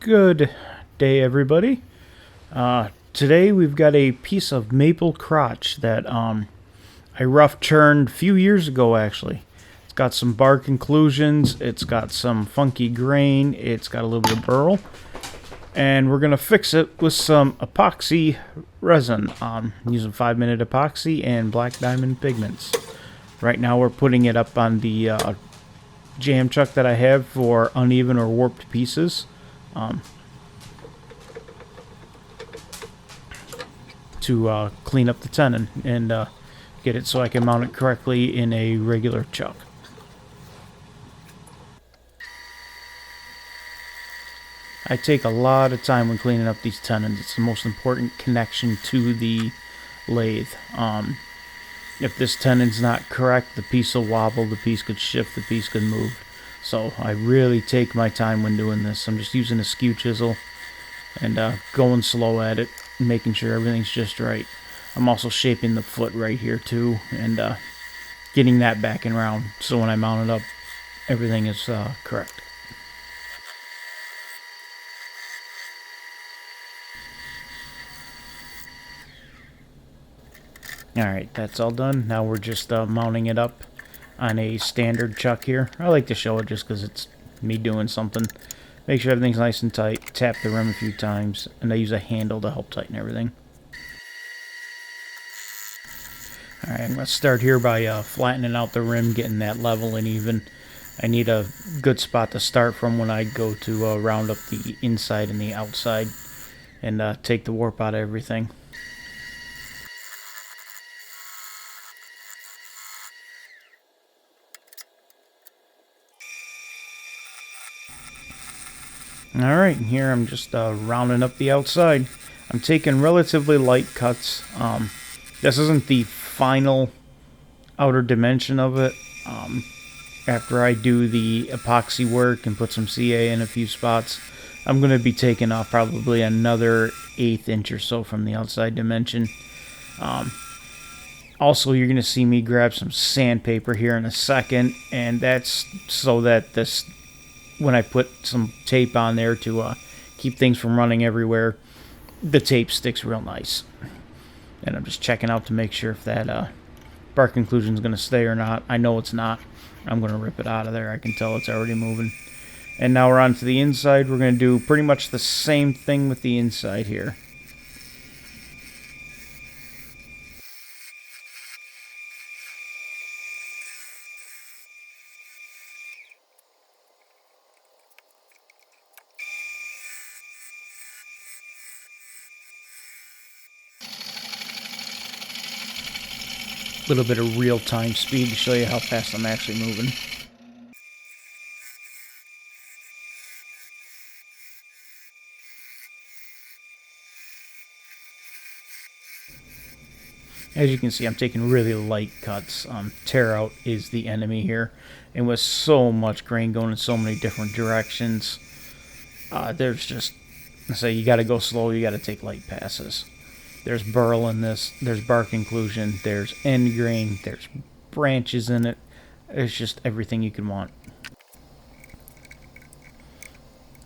Good day, everybody. Today we've got a piece of maple crotch that I rough churned a few years ago, actually. It's got some bark inclusions, it's got some funky grain, it's got a little bit of burl, and we're going to fix it with some epoxy resin. Using 5-minute epoxy and black diamond pigments. Right now we're putting it up on the jam chuck that I have for uneven or warped pieces. To clean up the tenon and get it so I can mount it correctly in a regular chuck. I take a lot of time when cleaning up these tenons. It's the most important connection to the lathe. If this tenon's not correct, the piece will wobble, the piece could shift, the piece could move. So I really take my time when doing this. I'm just using a skew chisel and going slow at it, making sure everything's just right. I'm also shaping the foot right here too, and getting that back and round so when I mount it up, everything is correct. Alright, that's all done. Now we're just mounting it up on a standard chuck here. I like to show it just because it's me doing something. Make sure everything's nice and tight. Tap the rim a few times, and I use a handle to help tighten everything. Alright, I'm going to start here by flattening out the rim, getting that level and even. I need a good spot to start from when I go to round up the inside and the outside and take the warp out of everything. Alright, here I'm just rounding up the outside. I'm taking relatively light cuts. This isn't the final outer dimension of it. After I do the epoxy work and put some CA in a few spots, I'm going to be taking off probably another 1/8 inch or so from the outside dimension. Also, you're going to see me grab some sandpaper here in a second, and that's so that this, when I put some tape on there to keep things from running everywhere, the tape sticks real nice. And I'm just checking out to make sure if that bark inclusion is going to stay or not. I know it's not. I'm going to rip it out of there. I can tell it's already moving. And now we're on to the inside. We're going to do pretty much the same thing with the inside here. Little bit of real-time speed to show you how fast I'm actually moving. As you can see, I'm taking really light cuts. Tear out is the enemy here. And with so much grain going in so many different directions, there's just, say, you got to go slow, you got to take light passes. There's burl in this, there's bark inclusion, there's end grain, there's branches in it. It's just everything you can want.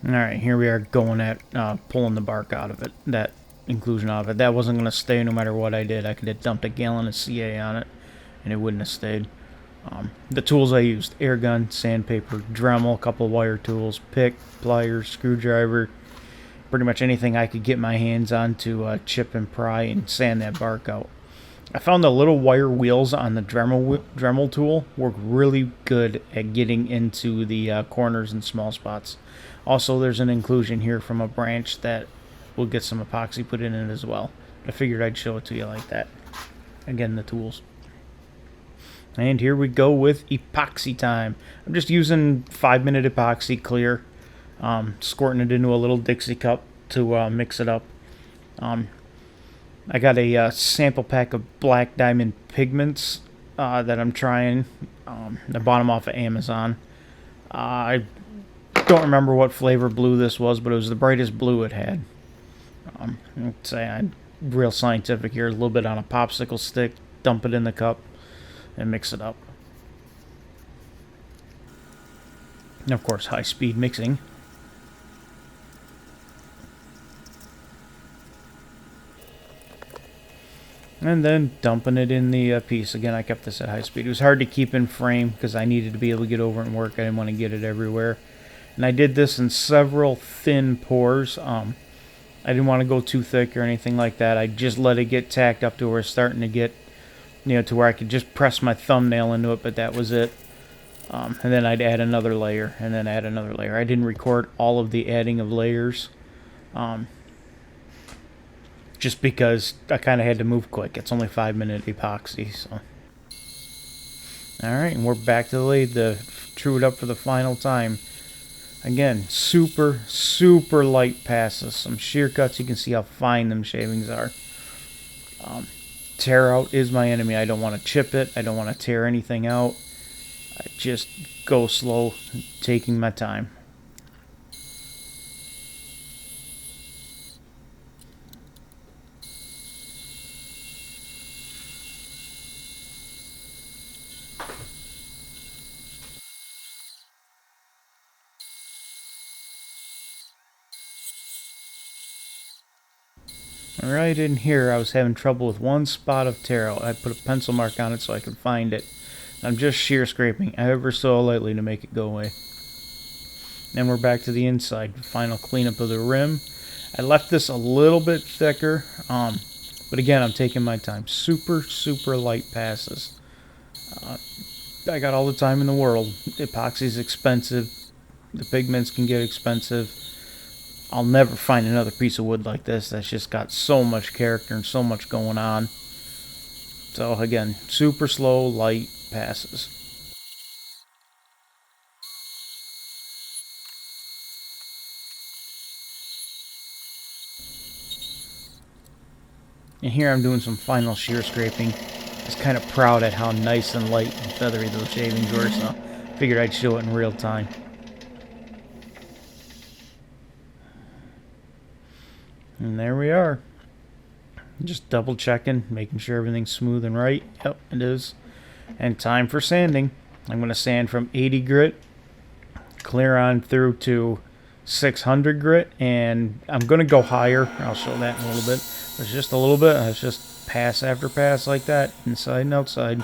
Alright, here we are going at pulling the bark out of it, that inclusion out of it. That wasn't going to stay no matter what I did. I could have dumped a gallon of CA on it and it wouldn't have stayed. The tools I used: air gun, sandpaper, Dremel, a couple of wire tools, pick, pliers, screwdriver, pretty much anything I could get my hands on to chip and pry and sand that bark out. I found the little wire wheels on the Dremel tool work really good at getting into the corners and small spots. Also, there's an inclusion here from a branch that will get some epoxy put in it as well. I figured I'd show it to you like that. Again, the tools. And here we go with epoxy time. I'm just using 5-minute epoxy clear. Squirting it into a little Dixie cup to mix it up. I got a sample pack of black diamond pigments that I'm trying. I bought them off of Amazon. I don't remember what flavor blue this was, but it was the brightest blue it had. I'd say I'm real scientific here. A little bit on a popsicle stick, dump it in the cup, and mix it up. And of course, high speed mixing. And then dumping it in the piece. Again, I kept this at high speed. It was hard to keep in frame because I needed to be able to get over and work. I didn't want to get it everywhere. And I did this in several thin pours. I didn't want to go too thick or anything like that. I just let it get tacked up to where it's starting to get, to where I could just press my thumbnail into it, but that was it. And then I'd add another layer, and then add another layer. I didn't record all of the adding of layers. Just because I kind of had to move quick. It's only 5-minute epoxy, so. Alright, and we're back to the lathe to true it up for the final time. Again, super, super light passes. Some shear cuts, you can see how fine them shavings are. Tear out is my enemy. I don't want to chip it. I don't want to tear anything out. I just go slow, taking my time. Right in here, I was having trouble with one spot of tear out. I put a pencil mark on it so I could find it. I'm just shear scraping ever so lightly to make it go away. Then we're back to the inside. Final cleanup of the rim. I left this a little bit thicker, but again, I'm taking my time. Super, super light passes. I got all the time in the world. Epoxy's expensive. The pigments can get expensive. I'll never find another piece of wood like this that's just got so much character and so much going on. So again, super slow, light passes. And here I'm doing some final shear scraping. I was kind of proud at how nice and light and feathery those shavings were, so I figured I'd show it in real time. And there we are. Just double checking, making sure everything's smooth and right. Yep, it is. And time for sanding. I'm going to sand from 80 grit, clear on through to 600 grit, and I'm going to go higher. I'll show that in a little bit. It's just a little bit. It's just pass after pass like that, inside and outside.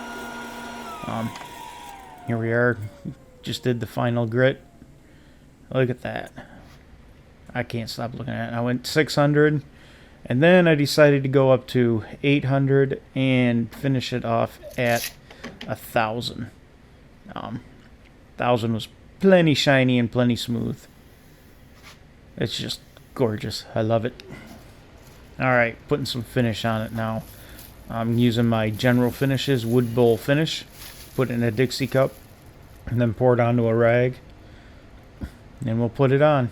Here we are. Just did the final grit. Look at that. I can't stop looking at it. I went 600, and then I decided to go up to 800 and finish it off at 1,000. 1,000 was plenty shiny and plenty smooth. It's just gorgeous. I love it. Alright, putting some finish on it now. I'm using my General Finishes wood bowl finish. Put it in a Dixie cup, and then pour it onto a rag. And we'll put it on.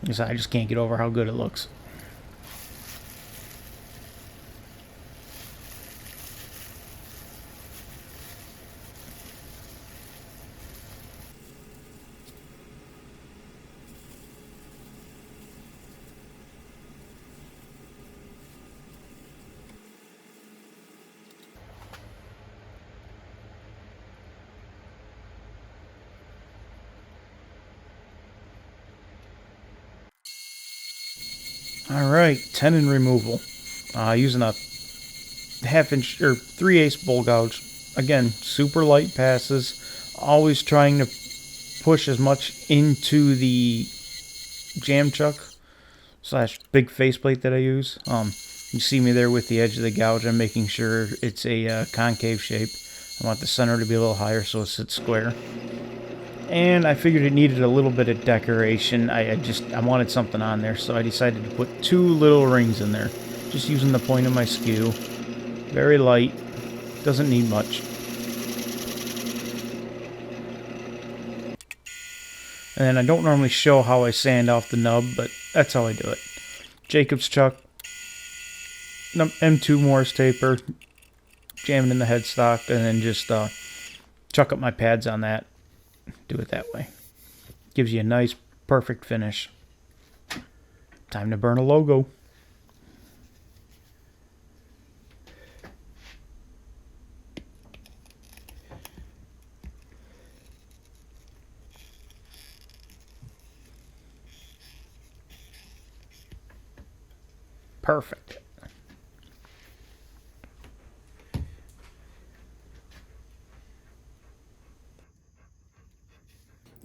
I just can't get over how good it looks. Alright, tenon removal. Using a 1/2 inch or 3/8 bowl gouge. Again, super light passes. Always trying to push as much into the jam chuck / big faceplate that I use. You see me there with the edge of the gouge. I'm making sure it's a concave shape. I want the center to be a little higher so it sits square. And I figured it needed a little bit of decoration. I wanted something on there, so I decided to put 2 little rings in there. Just using the point of my skew. Very light. Doesn't need much. And I don't normally show how I sand off the nub, but that's how I do it. Jacob's chuck. M2 Morse taper. Jam it in the headstock, and then just chuck up my pads on that. Do it that way. Gives you a nice, perfect finish. Time to burn a logo. Perfect.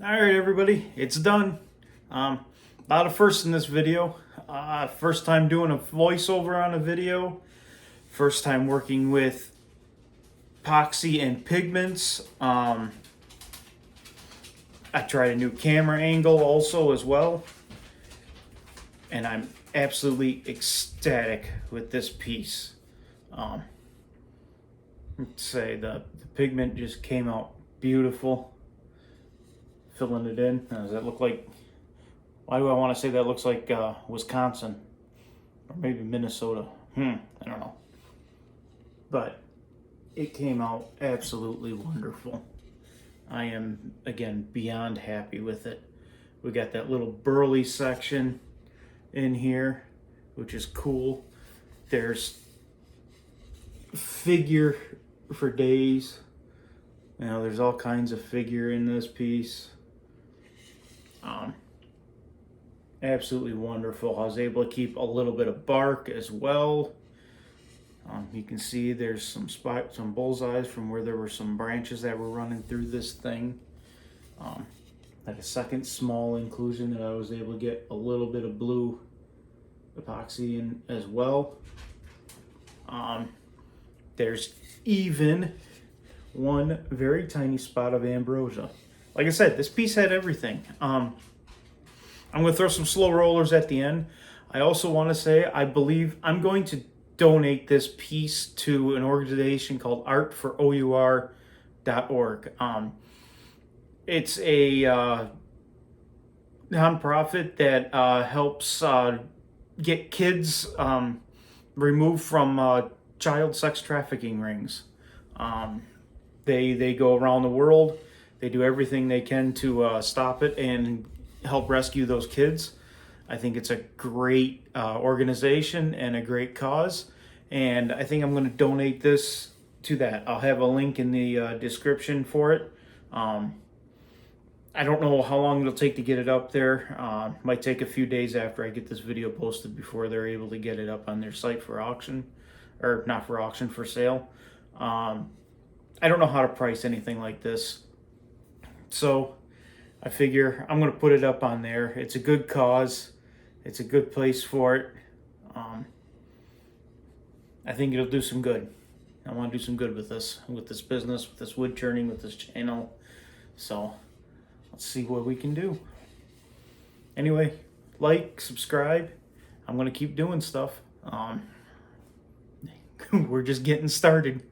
Alright everybody, it's done. A lot of firsts in this video. First time doing a voiceover on a video. First time working with epoxy and pigments. I tried a new camera angle also as well. And I'm absolutely ecstatic with this piece. Let's say the pigment just came out beautiful. Filling it in. Does that look like, why do I want to say that looks like Wisconsin? Or maybe Minnesota. I don't know. But it came out absolutely wonderful. I am, again, beyond happy with it. We got that little burly section in here, which is cool. There's figure for days. You know, there's all kinds of figure in this piece. Absolutely wonderful. I was able to keep a little bit of bark as well. You can see there's some bullseyes from where there were some branches that were running through this thing. Had a second small inclusion that I was able to get a little bit of blue epoxy in as well. There's even one very tiny spot of ambrosia. Like I said, this piece had everything. I'm going to throw some slow rollers at the end. I also want to say, I believe I'm going to donate this piece to an organization called Art for O.U.R. .org. It's a nonprofit that helps get kids removed from child sex trafficking rings. They go around the world. They do everything they can to stop it and help rescue those kids. I think it's a great organization and a great cause, and I think I'm going to donate this to that. I'll have a link in the description for it. I don't know how long it'll take to get it up there. Might take a few days after I get this video posted before they're able to get it up on their site for auction, or not for auction, for sale. I don't know how to price anything like this, so I figure I'm going to put it up on there. It's a good cause. It's a good place for it. I think it'll do some good. I want to do some good with this business, with this wood churning, with this channel. So let's see what we can do. Anyway, like, subscribe. I'm going to keep doing stuff. We're just getting started.